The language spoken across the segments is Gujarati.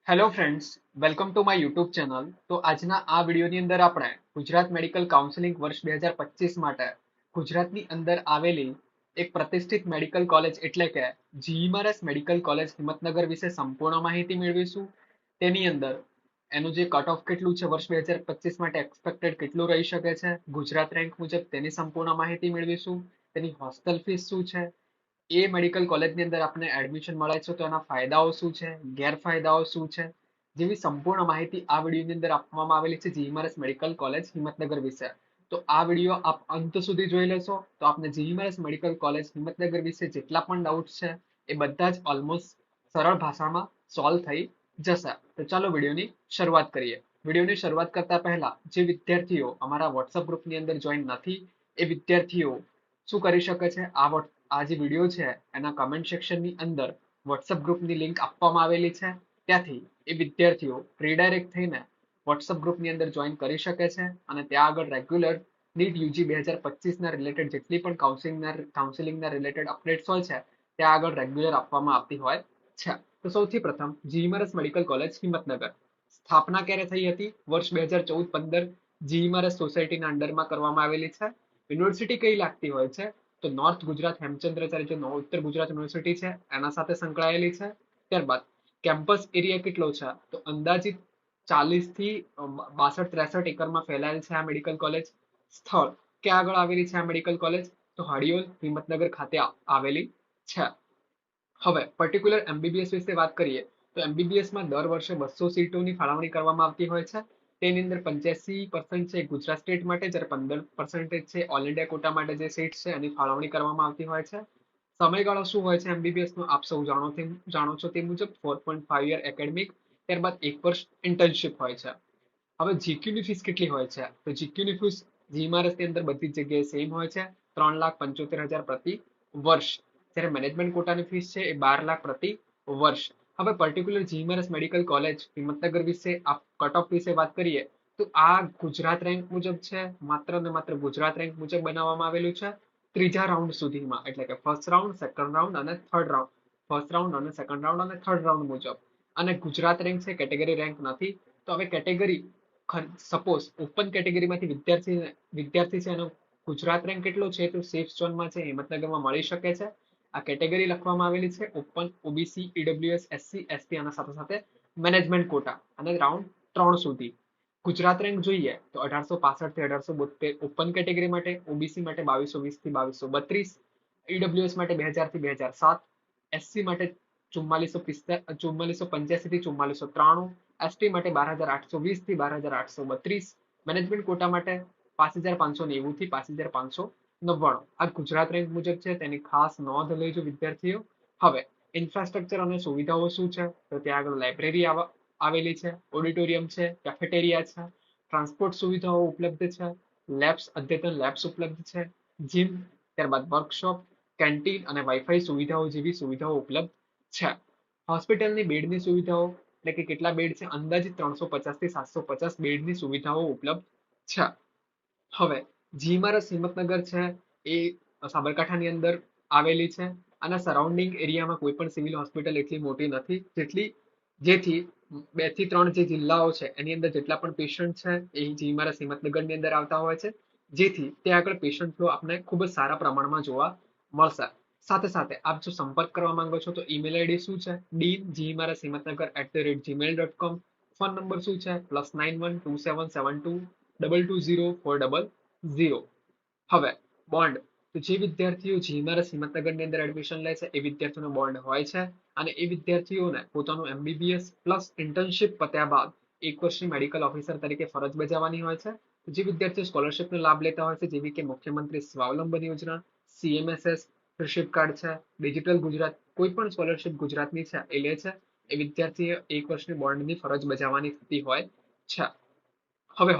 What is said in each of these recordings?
Hello friends, welcome to my YouTube channel. તો આજના આ વિડીયોની અંદર આપણે ગુજરાત મેડિકલ કાઉન્સિલિંગ વર્ષ 2025 માટે ગુજરાતની અંદર આવેલી એક પ્રતિષ્ઠિત મેડિકલ કોલેજ એટલે કે જીઈઆરએસ મેડિકલ કોલેજ હિંમતનગર વિશે સંપૂર્ણ માહિતી મેળવીશું. તેની અંદર એનું જે કટ ઓફ કેટલું છે વર્ષ 2025 માટે એક્સપેક્ટેડ કેટલું રહી શકે છે, ગુજરાત રેન્ક મુજબ તેની સંપૂર્ણ માહિતી મેળવીશું. તેની હોસ્ટેલ ફીસ શું છે, એ મેડિકલ કોલેજની અંદર આપને એડમિશન મળે છે તો એના ફાયદાઓ શું છે, ગેરફાયદાઓ શું છે, જેવી સંપૂર્ણ માહિતી આ વિડીયોની અંદર આપવામાં આવેલી છે જીઈઆરએસ મેડિકલ કોલેજ હિંમતનગર વિશે. તો આ વિડીયો આપ અંત સુધી જોઈ લેશો તો આપને જીઈઆરએસ મેડિકલ કોલેજ હિંમતનગર વિશે જેટલા પણ ડાઉટ છે એ બધા જ ઓલમોસ્ટ સરળ ભાષામાં સોલ્વ થઈ જશે. તો ચાલો વિડીયોની શરૂઆત કરીએ. વિડીયોની શરૂઆત કરતા પહેલા જે વિદ્યાર્થીઓ અમારા વોટ્સઅપ ગ્રુપની અંદર જોઈન નથી એ વિદ્યાર્થીઓ શું કરી શકે છે, આ જે વિડીયો છે એના કમેન્ટ સેક્શનની અંદર વોટ્સઅપ ગ્રુપની લિંક આપવામાં આવેલી છે. ત્યાંથી એ વિદ્યાર્થીઓ રીડાયરેક્ટ થઈને વોટ્સઅપ ગ્રુપની અંદર જોઈન કરી શકે છે અને ત્યાં આગળ રેગ્યુલર નીટ યુજી 2025 ના રિલેટેડ જેટલી પણ કાઉન્સિલિંગના રિલેટેડ અપડેટ્સ હોય છે ત્યાં આગળ રેગ્યુલર આપવામાં આવતી હોય છે. તો સૌથી પ્રથમ જીઈઆરએસ મેડિકલ કોલેજ હિંમતનગર સ્થાપના ક્યારે થઈ હતી? વર્ષ 2014-15 જીઈઆરએસ સોસાયટીના અંડરમાં કરવામાં આવેલી છે. યુનિવર્સિટી કઈ લાગતી હોય છે? તો નોર્થ ગુજરાત હેમચંદ્રાચાર્ય જે ઉત્તર ગુજરાત યુનિવર્સિટી છે એના સાથે સંકળાયેલી છે. ત્યારબાદ કેમ્પસ એરિયા કેટલો છે? તો અંદાજિત 40 થી 62-63 એકરમાં ફેલાયેલ છે આ મેડિકલ કોલેજ. સ્થળ ક્યાં આગળ આવેલી છે આ મેડિકલ કોલેજ? તો હડિયોલ હિંમતનગર ખાતે આવેલી છે. હવે પર્ટિક્યુલર એમબીબીએસ વિશે વાત કરીએ તો એમબીબીએસમાં દર વર્ષે 200 સીટોની ફાળવણી કરવામાં આવતી હોય છે. તેની અંદર 85% છે ગુજરાત સ્ટેટ માટે, જ્યારે 15% છે ઓલ ઇન્ડિયા કોટા માટે જે સીટ છે એની ફાળવણી કરવામાં આવતી હોય છે. સમયગાળો શું હોય છે એમબીબીએસ નો? આપ સૌ જાણો છો તે મુજબ 4.5 યર એકેડેમિક, ત્યારબાદ 1 વર્ષ ઇન્ટર્નશિપ હોય છે. હવે જીક્યુની ફીસ કેટલી હોય છે? તો જીક્યુની ફીસ જીઈઆરએસ ની અંદર બધી જ જગ્યાએ સેમ હોય છે, 3,75,000 પ્રતિ વર્ષ. જ્યારે મેનેજમેન્ટ કોટાની ફીસ છે એ 12 લાખ પ્રતિ વર્ષ. હવે પર્ટિક્યુલર જીઈઆરએસ મેડિકલ કોલેજ હિંમતનગર વિશે કટ ઓફ વિશે વાત કરીએ તો આ ગુજરાત રેન્ક મુજબ છે, માત્ર ને માત્ર ગુજરાત રેન્ક મુજબ બનાવવામાં આવેલું છે. ત્રીજા રાઉન્ડ સુધીમાં એટલે કે ફર્સ્ટ રાઉન્ડ, સેકન્ડ રાઉન્ડ અને થર્ડ રાઉન્ડ, ફર્સ્ટ રાઉન્ડ અને સેકન્ડ રાઉન્ડ અને થર્ડ રાઉન્ડ મુજબ. અને ગુજરાત રેન્ક છે, કેટેગરી રેન્ક નથી. તો હવે કેટેગરી સપોઝ ઓપન કેટેગરીમાંથી વિદ્યાર્થી છે એનો ગુજરાત રેન્ક કેટલો છે તો સેફ ઝોનમાં છે, હિંમતનગરમાં મળી શકે છે. આ કેટેગરી લખવામાં આવેલી છે open, OBC, EWS, SC, ST અને સાથે સાથે મેનેજમેન્ટ કોટા અને રાઉન્ડ 3 સુધી. ગુજરાત રેન્ક જોઈએ તો 1865 થી 1872 ઓપન કેટેગરી માટે, ઓબીસી માટે 2220 થી 2232, ઈડબ્લ્યુએસ માટે 2000 થી 2007, એસસી માટે 4485 થી 4493, એસટી માટે 12,820 થી 12,832, મેનેજમેન્ટ કોટા માટે 5,590 થી 5,599. આ ગુજરાત રેન્ક મુજબ છે, તેની ખાસ નોંધ લેજો વિદ્યાર્થીઓ. હવે ઇન્ફ્રાસ્ટ્રક્ચર અને સુવિધાઓ શું છે? તો ત્યાં આગળ લાઇબ્રેરી આવેલી છે, ઓડિટોરિયમ છે, કેફેટેરિયા છે, ટ્રાન્સપોર્ટ સુવિધાઓ ઉપલબ્ધ છે, લેબ્સ, અદ્યતન લેબ્સ ઉપલબ્ધ છે, જીમ, ત્યારબાદ વર્કશોપ, કેન્ટીન અને વાઈફાઈ સુવિધાઓ જેવી સુવિધાઓ ઉપલબ્ધ છે. હોસ્પિટલની બેડની સુવિધાઓ એટલે કે કેટલા બેડ છે? અંદાજિત 350 થી 750 બેડની સુવિધાઓ ઉપલબ્ધ છે. હવે જીઈઆરએસ હિંમતનગર છે એ સાબરકાંઠાની અંદર આવેલી છે અને સરાઉન્ડિંગ એરિયામાં કોઈ પણ સિવિલ હોસ્પિટલ એટલી મોટી નથી જેથી 2 થી 3 જે જિલ્લાઓ છે એની અંદર જેટલા પણ પેશન્ટ છે એ જીઈઆરએસ હિંમતનગરની અંદર આવતા હોય છે, જેથી ત્યાં આગળ પેશન્ટ ફ્લો આપને ખૂબ જ સારા પ્રમાણમાં જોવા મળશે. સાથે સાથે આપ જો સંપર્ક કરવા માંગો છો તો ઈમેલ આઈડી શું છે? dean@gmail.com. ફોન નંબર શું છે? +912772220400. હવે બોન્ડ, તો જે વિદ્યાર્થીઓ જીઈઆરએસ હિંમતનગરની અંદર એડમિશન લે છે એ વિદ્યાર્થીઓનો બોન્ડ હોય છે અને એ વિદ્યાર્થીઓને પોતાનું એમબીબીએસ પ્લસ ઇન્ટર્નશિપ પત્યા બાદ 1 વર્ષની મેડિકલ ઓફિસર તરીકે ફરજ બજાવવાની હોય છે. જે વિદ્યાર્થીઓ સ્કોલરશિપનો લાભ લેતા હોય છે જેવી કે મુખ્યમંત્રી સ્વાવલંબન યોજના, સીએમએસએસ, ફ્રેશિપ કાર્ડ છે, ડિજિટલ ગુજરાત, કોઈ પણ સ્કોલરશિપ ગુજરાતની છે એ લે છે, એ વિદ્યાર્થીએ 1 વર્ષની બોન્ડની ફરજ બજાવવાની થતી હોય છે. હવે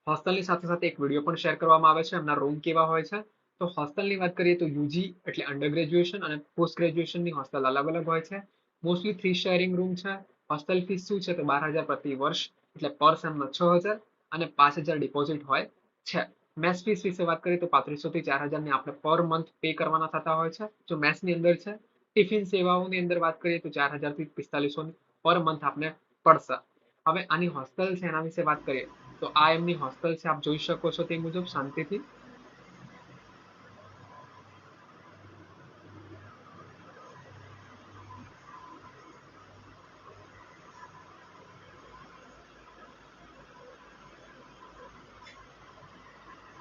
હોસ્ટેલની સાથે સાથે એક વિડીયો પણ શેર કરવામાં આવે છે, એમના રૂમ કેવા હોય છે. તો હોસ્ટેલની વાત કરીએ તો યુજી એટલે અંડર ગ્રેજ્યુએશન અને પોસ્ટ ગ્રેજ્યુએશનની હોસ્ટેલ અલગ અલગ હોય છે. મોસ્ટલી 3 શેરિંગ રૂમ છે. હોસ્ટેલ ફીસ શું છે? તો 12,000 પ્રતિ વર્ષ એટલે પર સેમના 6,000 અને 5,000 ડિપોઝિટ હોય છે. મેસ ફીસ વિશે વાત કરીએ તો 3,500 થી 4,000 ની આપણે પર મંથ પે કરવાના થતા હોય છે જો મેસની અંદર છે. ટિફિન સેવાઓની અંદર વાત કરીએ તો 4,000 થી 4,500 પર મંથ આપને પડશે. હવે આની હોસ્ટેલ છે એના વિશે વાત કરીએ તો આ એમની હોસ્ટેલ છે, આપ જોઈ શકો છો તે મુજબ શાંતિથી.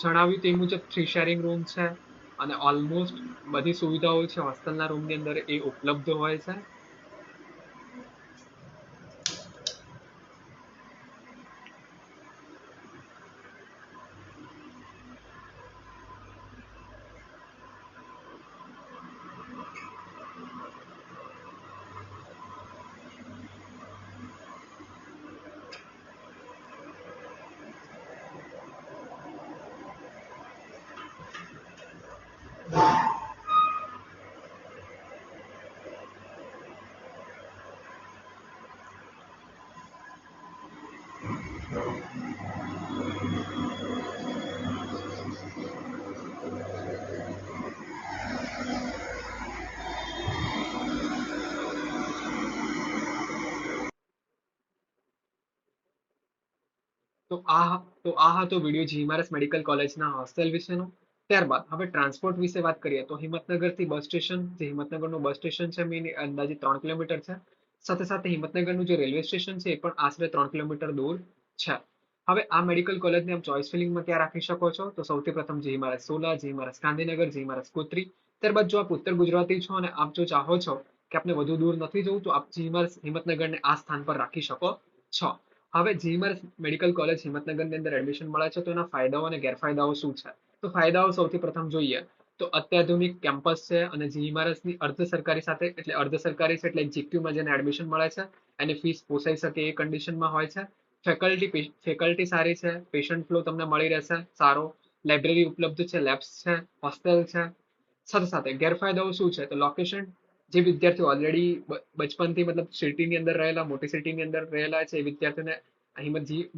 જણાવ્યું તે મુજબ 3 શેરિંગ રૂમ છે અને ઓલમોસ્ટ બધી સુવિધાઓ છે હોસ્ટેલના રૂમની અંદર એ ઉપલબ્ધ હોય છે. તો આ હતો વિડીયો જીએમઆરએસ મેડિકલ કોલેજના હોસ્ટેલ વિશેનો. ત્યારબાદ હવે ટ્રાન્સપોર્ટ વિશે વાત કરીએ તો હિંમતનગરથી બસ સ્ટેશન, જે હિંમતનગરનું બસ સ્ટેશન છે મેન અંદાજે 3 કિલોમીટર છે. સાથે સાથે હિંમતનગરનું જે રેલવે સ્ટેશન છે એ પણ આશરે 3 કિલોમીટર દૂર છે. હવે આ મેડિકલ કોલેજને આપ ચોઇસ ફિલિંગમાં ક્યાં રાખી શકો છો તો સૌથી પ્રથમ GMRS Sola, GMRS Gandhinagar, GMRS Gotri. ત્યારબાદ જો આપ ઉત્તર ગુજરાતી છો અને આપ જો ચાહો છો કે આપને વધુ દૂર નથી જવું તો આપ જીએમઆરએસ હિંમતનગરને આ સ્થાન પર રાખી શકો છો. હવે જીએમઆરએસ મેડિકલ કોલેજ હિંમતનગરની અંદર એડમિશન મળે છે તો એના ફાયદાઓ અને ગેરફાયદાઓ શું છે? તો ફાયદાઓ સૌથી પ્રથમ જોઈએ તો અત્યાધુનિક કેમ્પસ છે અને જીએમઆરએસની અર્ધ સરકારી સાથે એટલે અર્ધ સરકારી છે એટલે જીક્યુમાં જેને એડમિશન મળે છે એની ફીસ પોસાઈ શકે એ કન્ડિશનમાં હોય છે. ફેકલ્ટી સારી છે, પેશન્ટ ફ્લો તમને મળી રહેશે સારો, લાઇબ્રેરી ઉપલબ્ધ છે, લેબ્સ છે, હોસ્ટેલ છે. સાથે સાથે ગેરફાયદાઓ શું છે તો લોકેશન, જે વિદ્યાર્થીઓ ઓલરેડી બચપનથી મતલબ સિટીની અંદર રહેલા, મોટી સિટીની અંદર રહેલા છે એ વિદ્યાર્થીઓને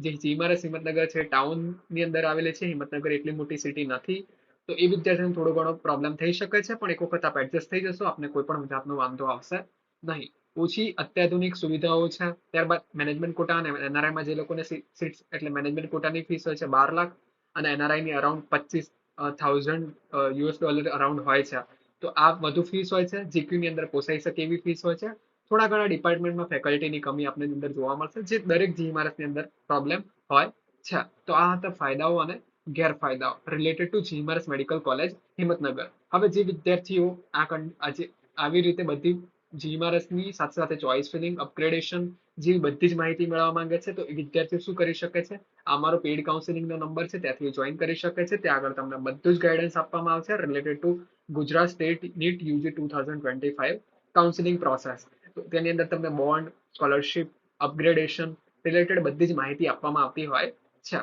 જે જીએમઆરએસ હિંમતનગર છે ટાઉનની અંદર આવેલી છે, હિંમતનગર એટલી મોટી સિટી નથી તો એ વિદ્યાર્થીઓને થોડો ઘણો પ્રોબ્લેમ થઈ શકે છે, પણ એક વખત આપ એડજસ્ટ થઈ જશો આપને કોઈ પણ જાતનો વાંધો આવશે નહીં. ઓછી અત્યાધુનિક સુવિધાઓ છે. ત્યારબાદ મેનેજમેન્ટ કોટા અને એનઆરઆઈમાં જે લોકોને સીટ્સ એટલે મેનેજમેન્ટ કોટાની ફીસ હોય છે 12 લાખ અને એનઆરઆઈની અરાઉન્ડ $25,000 અરાઉન્ડ હોય છે. તો આ વધુ ફીસ હોય છે, જીક્યુની અંદર પોસાઈ શકે એવી ફીસ હોય છે. થોડા ઘણા ડિપાર્ટમેન્ટમાં ફેકલ્ટીની કમી આપને અંદર જોવા મળશે, જે દરેક જીએમઆરએસની અંદર પ્રોબ્લેમ હોય છે. તો આ હતા ફાયદાઓ અને ગેરફાયદાઓ related to GMRS medical college Himmatnagar. હવે જે વિદ્યાર્થીઓ આજે આવી રીતે બધી જીએમઆરએસની સાથે સાથે ચોઇસ ફિલિંગ, અપગ્રેડેશન જેવી બધી જ માહિતી મેળવવા માંગે છે તો એ વિદ્યાર્થીઓ શું કરી શકે છે, અમારો પેઇડ કાઉન્સિલિંગનો નંબર છે ત્યાંથી જોઈન કરી શકે છે. ત્યાં આગળ તમને બધું જ ગાઈડન્સ આપવામાં આવશે related to Gujarat state NEET UG 2025 counselling process. તો તેની અંદર તમને બોન્ડ, સ્કોલરશિપ, અપગ્રેડેશન રિલેટેડ બધી જ માહિતી આપવામાં આવતી હોય છે.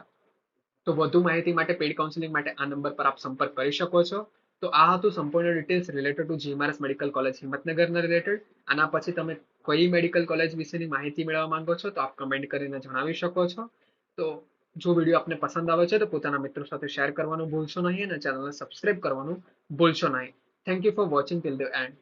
તો વધુ માહિતી માટે પેઇડ કાઉન્સિલિંગ માટે આ નંબર પર આપ સંપર્ક કરી શકો છો. તો આ હતું સંપૂર્ણ details related to GMRS medical college હિંમતનગરના રિલેટેડ. આના પછી તમે કઈ મેડિકલ કોલેજ વિશેની માહિતી મેળવવા માંગો છો તો આપ કમેન્ટ કરીને જણાવી શકો છો. તો જો વિડીયો આપને પસંદ આવે છે તો પોતાના મિત્રો સાથે શેર કરવાનું ભૂલશો નહીં અને ચેનલને સબસ્ક્રાઇબ કરવાનું ભૂલશો નહીં. Thank you for watching till the and.